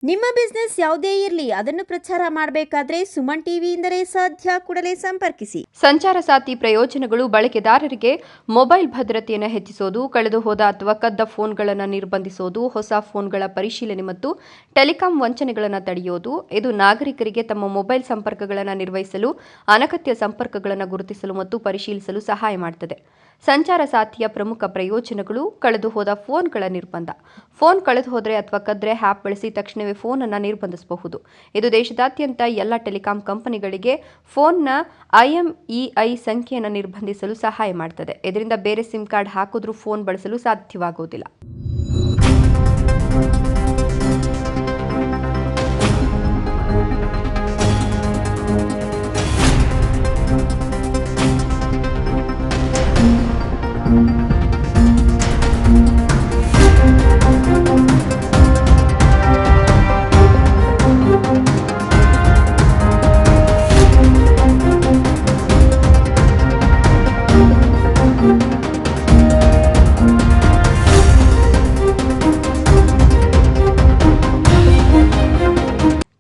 ನಿಮ್ಮ ಬಿಸ್ನೆಸ್ ಯಾವುದೇ ಇರಲಿ ಅದನ್ನು ಪ್ರಚಾರ ಮಾಡಬೇಕಾದ್ರೆ ಸುಮನ್ ಟಿವಿಯಿಂದಲೇ ಸಾಧ್ಯ. ಕೂಡಲೇ ಸಂಪರ್ಕಿಸಿ. ಸಂಚಾರ ಸಾಥಿ ಪ್ರಯೋಜನಗಳು: ಬಳಕೆದಾರರಿಗೆ ಮೊಬೈಲ್ ಭದ್ರತೆಯನ್ನು ಹೆಚ್ಚಿಸೋದು, ಕಳೆದು ಹೋದ ಅಥವಾ ಕದ್ದ ಫೋನ್ಗಳನ್ನು ನಿರ್ಬಂಧಿಸೋದು, ಹೊಸ ಫೋನ್ಗಳ ಪರಿಶೀಲನೆ ಮತ್ತು ಟೆಲಿಕಾಂ ವಂಚನೆಗಳನ್ನು ತಡೆಯೋದು. ಇದು ನಾಗರಿಕರಿಗೆ ತಮ್ಮ ಮೊಬೈಲ್ ಸಂಪರ್ಕಗಳನ್ನು ನಿರ್ವಹಿಸಲು, ಅನಗತ್ಯ ಸಂಪರ್ಕಗಳನ್ನು ಗುರುತಿಸಲು ಮತ್ತು ಪರಿಶೀಲಿಸಲು ಸಹಾಯ ಮಾಡುತ್ತದೆ. ಸಂಚಾರ ಸಾಥಿಯ ಪ್ರಮುಖ ಪ್ರಯೋಜನಗಳು: ಕಳೆದು ಹೋದ ಫೋನ್ಗಳ ನಿರ್ಬಂಧ. ಫೋನ್ ಕಳೆದು ಹೋದರೆ ಅಥವಾ ಕದ್ರೆ ಆ್ಯಪ್ ಬಳಸಿ ತಕ್ಷಣವೇ ಫೋನ್ ಅನ್ನು ನಿರ್ಬಂಧಿಸಬಹುದು. ಇದು ದೇಶದಾದ್ಯಂತ ಎಲ್ಲ ಟೆಲಿಕಾಂ ಕಂಪನಿಗಳಿಗೆ ಫೋನ್ನ IMEI ಸಂಖ್ಯೆಯನ್ನು ನಿರ್ಬಂಧಿಸಲು ಸಹಾಯ ಮಾಡುತ್ತದೆ. ಇದರಿಂದ ಬೇರೆ ಸಿಮ್ ಕಾರ್ಡ್ ಹಾಕಿದ್ರೂ ಫೋನ್ ಬಳಸಲು ಸಾಧ್ಯವಾಗುವುದಿಲ್ಲ.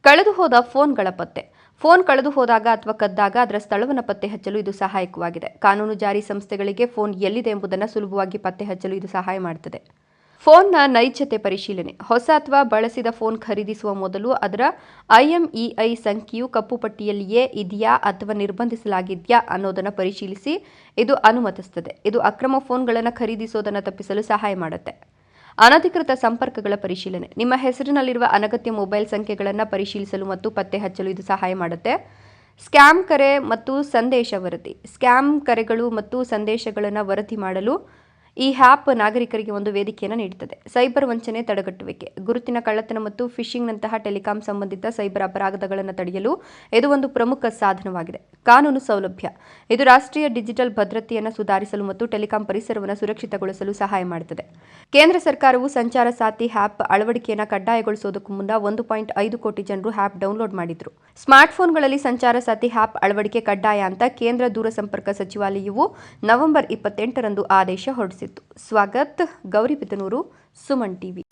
ಕಳೆದು ಹೋದ ಫೋನ್ಗಳ ಪತ್ತೆ. ಫೋನ್ ಕಳೆದು ಹೋದಾಗ ಅಥವಾ ಕದ್ದಾಗ ಅದರ ಸ್ಥಳವನ್ನು ಪತ್ತೆ ಹಚ್ಚಲು ಇದು ಸಹಾಯಕವಾಗಿದೆ. ಕಾನೂನು ಜಾರಿ ಸಂಸ್ಥೆಗಳಿಗೆ ಫೋನ್ ಎಲ್ಲಿದೆ ಎಂಬುದನ್ನು ಸುಲಭವಾಗಿ ಪತ್ತೆ ಹಚ್ಚಲು ಇದು ಸಹಾಯ ಮಾಡುತ್ತದೆ. ಫೋನ್ನ ನೈಜತೆ ಪರಿಶೀಲನೆ. ಹೊಸ ಅಥವಾ ಬಳಸಿದ ಫೋನ್ ಖರೀದಿಸುವ ಮೊದಲು ಅದರ IMEI ಸಂಖ್ಯೆಯು ಕಪ್ಪು ಪಟ್ಟಿಯಲ್ಲಿಯೇ ಇದೆಯಾ ಅಥವಾ ನಿರ್ಬಂಧಿಸಲಾಗಿದೆಯಾ ಅನ್ನೋದನ್ನು ಪರಿಶೀಲಿಸಿ ಇದು ಅನುಮತಿಸುತ್ತದೆ. ಇದು ಅಕ್ರಮ ಫೋನ್ಗಳನ್ನು ಖರೀದಿಸೋದನ್ನು ತಪ್ಪಿಸಲು ಸಹಾಯ ಮಾಡುತ್ತೆ. ಅನಧಿಕೃತ ಸಂಪರ್ಕಗಳ ಪರಿಶೀಲನೆ. ನಿಮ್ಮ ಹೆಸರಿನಲ್ಲಿರುವ ಅನಗತ್ಯ ಮೊಬೈಲ್ ಸಂಖ್ಯೆಗಳನ್ನು ಪರಿಶೀಲಿಸಲು ಮತ್ತು ಪತ್ತೆ ಹಚ್ಚಲು ಇದು ಸಹಾಯ ಮಾಡುತ್ತೆ. ಸ್ಕ್ಯಾಮ್ ಕರೆ ಮತ್ತು ಸಂದೇಶ ವರದಿ. ಸ್ಕ್ಯಾಮ್ ಕರೆಗಳು ಮತ್ತು ಸಂದೇಶಗಳನ್ನು ವರದಿ ಮಾಡಲು ಈ ಆ್ಯಪ್ ನಾಗರಿಕರಿಗೆ ಒಂದು ವೇದಿಕೆಯನ್ನು ನೀಡುತ್ತದೆ. ಸೈಬರ್ ವಂಚನೆ ತಡೆಗಟ್ಟುವಿಕೆ. ಗುರುತಿನ ಕಳ್ಳತನ ಮತ್ತು ಫಿಶಿಂಗ್ನಂತಹ ಟೆಲಿಕಾಂ ಸಂಬಂಧಿತ ಸೈಬರ್ ಅಪರಾಧಗಳನ್ನು ತಡೆಯಲು ಇದು ಒಂದು ಪ್ರಮುಖ ಸಾಧನವಾಗಿದೆ. ಕಾನೂನು ಸೌಲಭ್ಯ. ಇದು ರಾಷ್ಟ್ರೀಯ ಡಿಜಿಟಲ್ ಭದ್ರತೆಯನ್ನು ಸುಧಾರಿಸಲು ಮತ್ತು ಟೆಲಿಕಾಂ ಪರಿಸರವನ್ನು ಸುರಕ್ಷಿತಗೊಳಿಸಲು ಸಹಾಯ ಮಾಡುತ್ತದೆ. ಕೇಂದ್ರ ಸರ್ಕಾರವು ಸಂಚಾರ ಸಾಥಿ ಆ್ಯಪ್ ಅಳವಡಿಕೆಯನ್ನು ಕಡ್ಡಾಯಗೊಳಿಸುವುದಕ್ಕೂ ಮುನ್ನ 1.5 ಕೋಟಿ ಜನರು ಆ್ಯಪ್ ಡೌನ್ಲೋಡ್ ಮಾಡಿದ್ರು. ಸ್ಮಾರ್ಟ್ಫೋನ್ಗಳಲ್ಲಿ ಸಂಚಾರ ಸಾಥಿ ಆ್ಯಪ್ ಅಳವಡಿಕೆ ಕಡ್ಡಾಯ ಅಂತ ಕೇಂದ್ರ ದೂರಸಂಪರ್ಕ ಸಚಿವಾಲಯವು ನವೆಂಬರ್ 28ರಂದು ಆದೇಶ ಹೊರಡಿಸಿತ್ತು. ಸ್ವಾಗತ್. ಗೌರಿಬಿದನೂರು, ಸುಮನ್ ಟಿವಿ.